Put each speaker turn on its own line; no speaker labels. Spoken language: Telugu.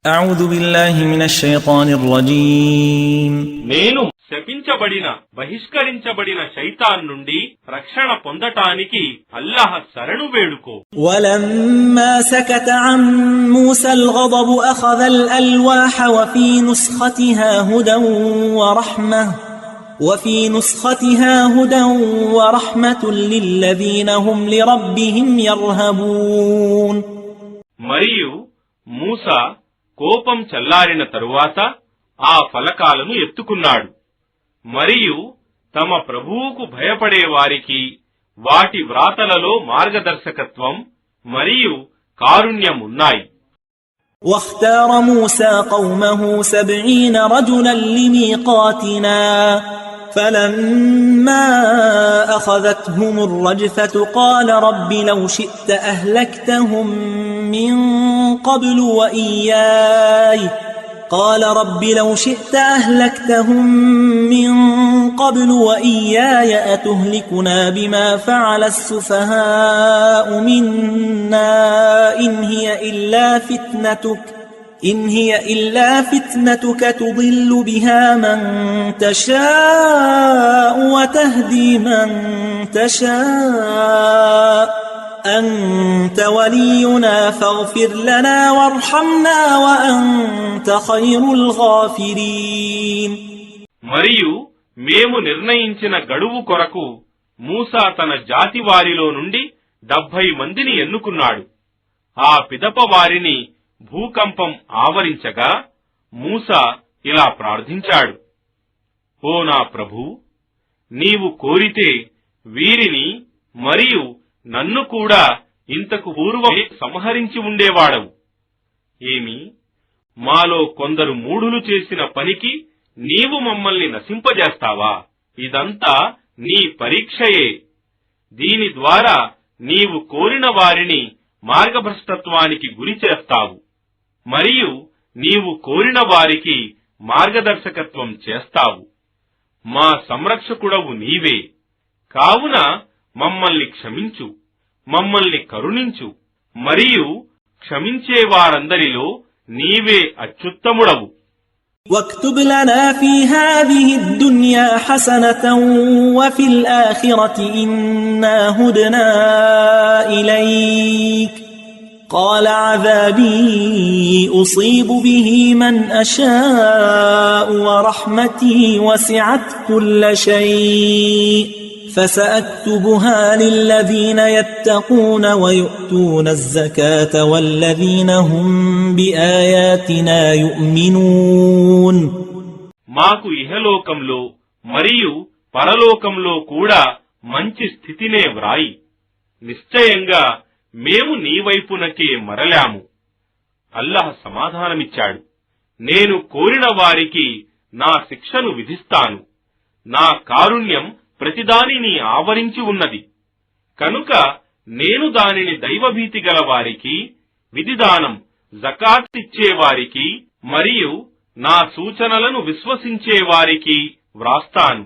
أعوذ بالله من الشيطان الرجيم
నేను శపించబడిన బహిష్కరించబడిన శైతాన్ నుండి రక్షణ పొందటానికి అల్లాహ్ శరణు వేడుకో.
ولما سكت عن موسى الغضب أخذ الألواح وفي نسختها هدى ورحمة للذين هم لربهم يرهبون.
మరియు మూసా కోపం చల్లారిన తరువాత ఆ ఫలకాలను ఎత్తుకున్నాడు. మరియు తమ ప్రభువుకు భయపడే వారికి వాటి వ్రాతలలో మార్గదర్శకత్వం మరియు కారుణ్యం ఉన్నాయి.
واختار موسى قومه 70 رجلا لميقاتنا فلما أخذتهم الرجفة قال رب لو شئت أهلكتهم من قبل وإياي أتهلكنا بما فعل السفهاء منا إن هي إلا فتنتك تضل بها من تشاء وتهدي من تشاء أنت ولينا فاغفر لنا وارحمنا وأنت خير الغافرين.
మరియు మేము నిర్ణయించిన గడువు కొరకు మూసా తన జాతి వారిలో నుండి 70 మందిని ఎన్నుకున్నాడు. ఆ పిదప వారిని భూకంపం ఆవరించగా మూసా ఇలా ప్రార్థించాడు: ఓ నా ప్రభూ, నీవు కోరితే వీరిని మరియు నన్ను కూడా ఇంతకు పూర్వం సంహరించి ఉండేవాడవు. ఏమి, మాలో కొందరు మూఢులు చేసిన పనికి నీవు మమ్మల్ని నశింపజేస్తావా? ఇదంతా నీ పరీక్షయే. దీని ద్వారా నీవు కోరిన వారిని మార్గభ్రష్టత్వానికి గురి చేస్తావు మరియు నీవు కోరిన వారికి మార్గదర్శకత్వం చేస్తావు. మా సంరక్షకుడవు నీవే. కావున మమ్మల్ని క్షమించు, మమ్మల్ని కరుణించు, మరియు క్షమించే వారందరిలో నీవే అత్యుత్తముడవు.
واكتب لنا في هذه الدنيا حسنة وفي الآخرة إنا هدنا إليك قال عذابي أصيب به من أشاء ورحمتي وسعت كل شيء فسأكتبها للذين يتقون ويؤتون الزكاة والذين هم بآياتنا يؤمنون.
మాకు ఇహలోకంలో మరియు పరలోకంలో కూడా మంచి స్థితినే వ్రాయి. నిశ్చయంగా మేము నీ వైపునకే మరలాము. అల్లాహ్ సమాధానమిచ్చాడు: నేను కోరిన వారికి నా శిక్షను విధిస్తాను. నా కారుణ్యం ప్రతిదానిని ఆవరించి ఉన్నది కనుక నేను దానిని దైవభీతి గల వారికి, విధిదానం జకాత్ ఇచ్చేవారికి మరియు నా సూచనలను విశ్వసించే వారికి వ్రాస్తాను.